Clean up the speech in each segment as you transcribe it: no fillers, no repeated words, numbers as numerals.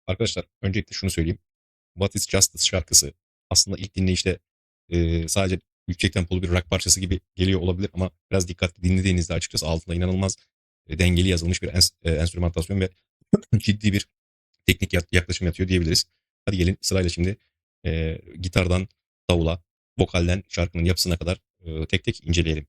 Arkadaşlar öncelikle şunu söyleyeyim. What is Justice şarkısı aslında ilk dinleyişte sadece yüksek tempolu bir rock parçası gibi geliyor olabilir ama biraz dikkatli dinlediğinizde açıkçası altında inanılmaz dengeli yazılmış bir enstrümantasyon ve ciddi bir teknik yaklaşım yatıyor diyebiliriz. Hadi gelin sırayla şimdi gitardan davula, vokalden şarkının yapısına kadar tek tek inceleyelim.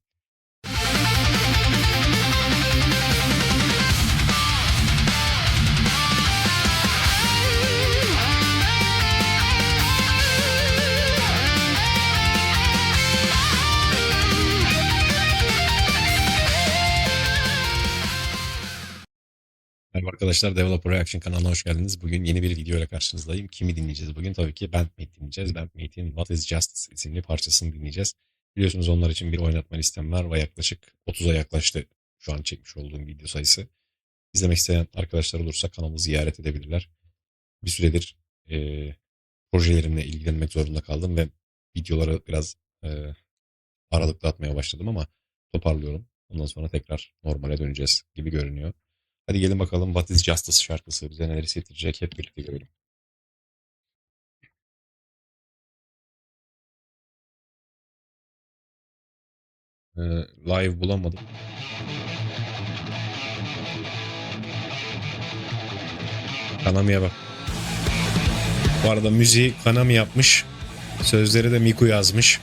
Merhaba arkadaşlar, Developer Reaction kanalına hoş geldiniz. Bugün yeni bir video ile karşınızdayım. Kimi dinleyeceğiz bugün? Tabii ki Bandmate dinleyeceğiz. Bandmate'in What is Justice isimli parçasını dinleyeceğiz. Biliyorsunuz onlar için bir oynatma listem var ve yaklaşık 30'a yaklaştı şu an çekmiş olduğum video sayısı. İzlemek isteyen arkadaşlar olursa kanalımı ziyaret edebilirler. Bir süredir projelerimle ilgilenmek zorunda kaldım ve videoları biraz aralıklı atmaya başladım ama toparlıyorum. Ondan sonra tekrar normale döneceğiz gibi görünüyor. Hadi gelin bakalım What is Justice şarkısı bize neler hissettirecek hep birlikte görelim. Live bulamadım. Kanami'ye bak. Bu arada müziği Kanami yapmış. Sözleri de Miku yazmış.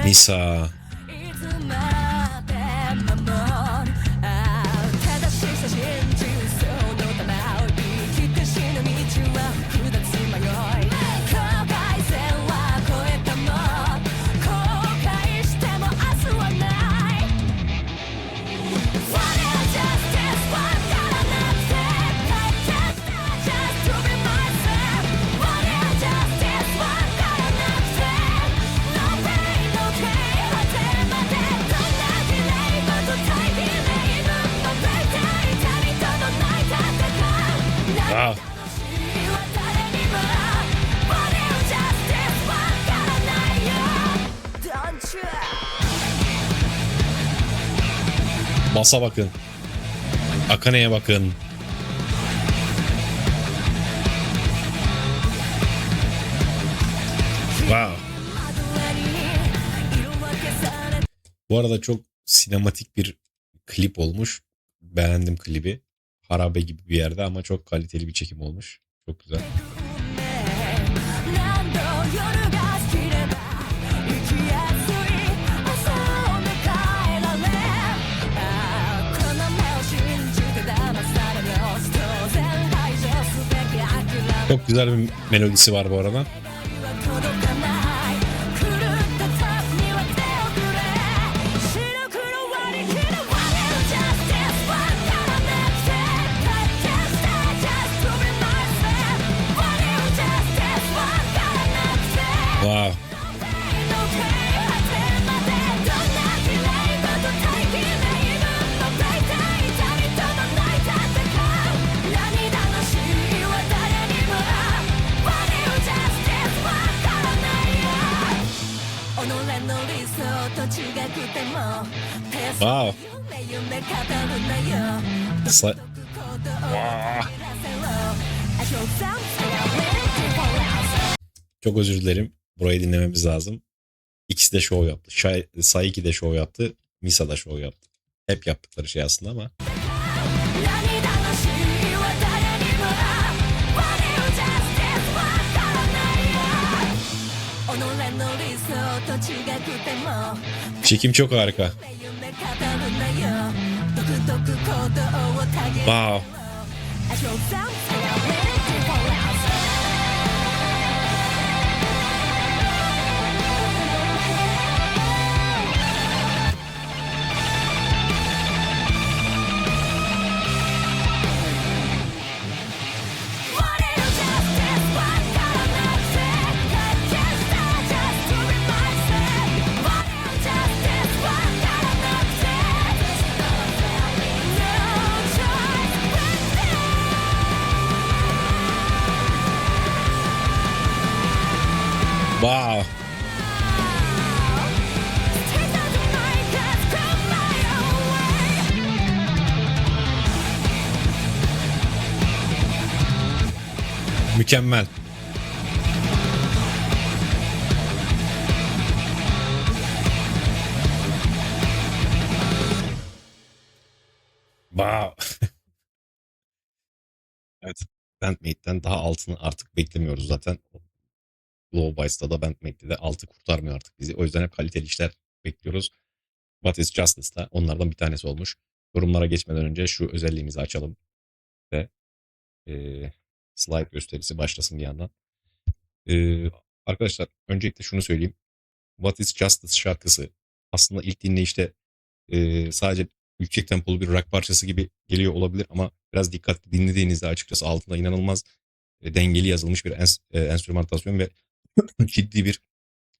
Misa. Wow. Basa bakın. Akane'ye bakın. Wow. Bu arada çok sinematik bir klip olmuş. Beğendim klibi. Harabe gibi bir yerde ama çok kaliteli bir çekim olmuş. Çok güzel. Çok güzel bir melodisi var bu arada. Wow. Wow. Çok özür dilerim. Burayı dinlememiz lazım. İkisi de şov yaptı. Saiki de şov yaptı. Misa da şov yaptı. Hep yaptıkları şey aslında ama. Çekim çok harika. Wow. Mükemmel. Wow. Evet. Bandmate'den daha altını artık beklemiyoruz zaten. Low Byte'da da Bandmate'de de altı kurtarmıyor artık bizi. O yüzden hep kaliteli işler bekliyoruz. What is Justice da onlardan bir tanesi olmuş. Yorumlara geçmeden önce şu özelliğimizi açalım ve slide gösterisi başlasın bir yandan. Eee, Arkadaşlar öncelikle şunu söyleyeyim. What is Justice şarkısı aslında ilk dinleyişte sadece yüksek tempolu bir rock parçası gibi geliyor olabilir ama biraz dikkatli dinlediğinizde açıkçası altında inanılmaz dengeli yazılmış bir enstrümantasyon ve ciddi bir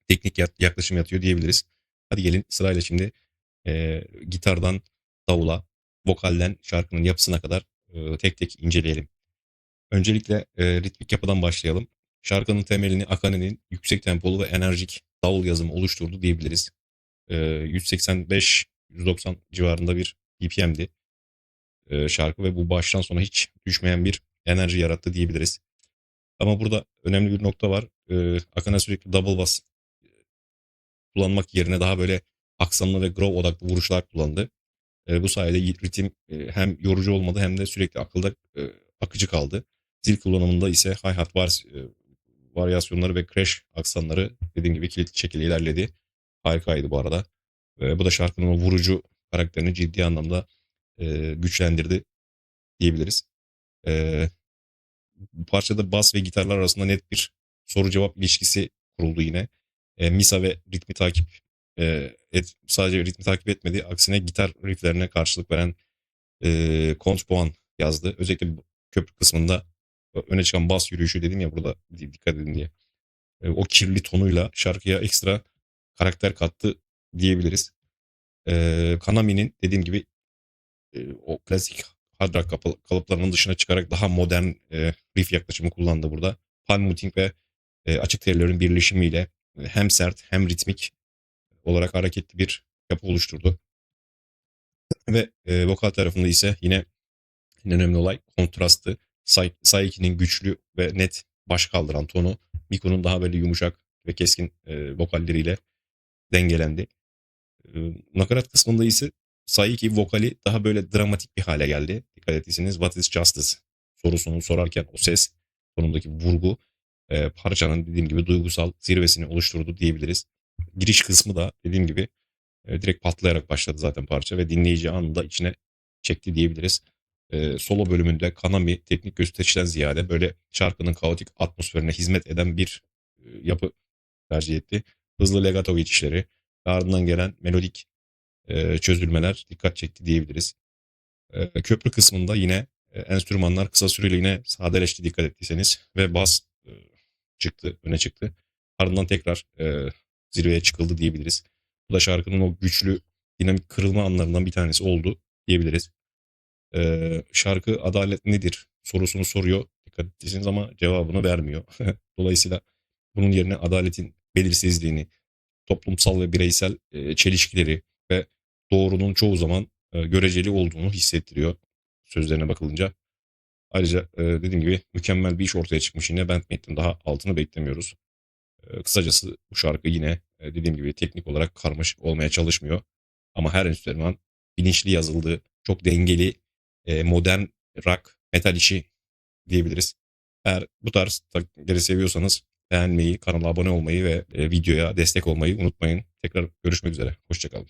teknik yaklaşım yatıyor diyebiliriz. Hadi gelin sırayla şimdi gitardan davula, vokalden şarkının yapısına kadar tek tek inceleyelim. Öncelikle ritmik yapıdan başlayalım. Şarkının temelini Akane'nin yüksek tempolu ve enerjik davul yazımı oluşturdu diyebiliriz. 185-190 civarında bir BPM'di şarkı ve bu baştan sona hiç düşmeyen bir enerji yarattı diyebiliriz. Ama burada önemli bir nokta var. Akane sürekli double bass kullanmak yerine daha böyle aksanlı ve groove odaklı vuruşlar kullandı. Bu sayede ritim hem yorucu olmadı hem de sürekli akılda akıcı kaldı. Zil kullanımında ise hi-hat varyasyonları ve crash aksanları dediğim gibi kilitli şekilde ilerledi. Harikaydı bu arada. Bu da şarkının o vurucu karakterini ciddi anlamda güçlendirdi diyebiliriz. E, Bu parçada bas ve gitarlar arasında net bir soru cevap ilişkisi kuruldu yine. Misa ve ritmi takip sadece ritmi takip etmedi. Aksine gitar rifflerine karşılık veren kontrpuan yazdı. Özellikle bu köprü kısmında öne çıkan bas yürüyüşü dedim ya burada dikkat edin diye. O kirli tonuyla şarkıya ekstra karakter kattı diyebiliriz. Kanami'nin dediğim gibi o klasik hard rock kalıplarının dışına çıkarak daha modern riff yaklaşımı kullandı burada. Palm muting ve açık tellerin birleşimiyle hem sert hem ritmik olarak hareketli bir yapı oluşturdu. Ve vokal tarafında ise yine en önemli olay kontrastı. Saiki'nin güçlü ve net baş kaldıran tonu Miko'nun daha böyle yumuşak ve keskin vokalleriyle dengelendi. Nakarat kısmında ise Saiki vokali daha böyle dramatik bir hale geldi. Dikkat ettiyseniz What is Justice sorusunu sorarken o ses tonundaki vurgu parçanın dediğim gibi duygusal zirvesini oluşturdu diyebiliriz. Giriş kısmı da dediğim gibi direkt patlayarak başladı zaten parça ve dinleyici anında içine çekti diyebiliriz. Solo bölümünde Kanami teknik gösterişten ziyade böyle şarkının kaotik atmosferine hizmet eden bir yapı tercih etti. Hızlı legato geçişleri, ardından gelen melodik çözülmeler dikkat çekti diyebiliriz. Köprü kısmında yine enstrümanlar kısa süreli yine sadeleşti dikkat ettiyseniz ve bas çıktı, öne çıktı. Ardından tekrar zirveye çıkıldı diyebiliriz. Bu da şarkının o güçlü dinamik kırılma anlarından bir tanesi oldu diyebiliriz. Şarkı adalet nedir sorusunu soruyor dikkat ettiyseniz ama cevabını vermiyor. Dolayısıyla bunun yerine adaletin belirsizliğini, toplumsal ve bireysel çelişkileri ve doğrunun çoğu zaman göreceli olduğunu hissettiriyor sözlerine bakılınca. Ayrıca dediğim gibi mükemmel bir iş ortaya çıkmış yine Bandmate'in daha altını beklemiyoruz. Kısacası bu şarkı yine dediğim gibi teknik olarak karmaşık olmaya çalışmıyor. Ama her enstrüman bilinçli yazıldığı, çok dengeli, modern rock, metal işi diyebiliriz. Eğer bu tarz taktikleri seviyorsanız beğenmeyi, kanala abone olmayı ve videoya destek olmayı unutmayın. Tekrar görüşmek üzere. Hoşçakalın.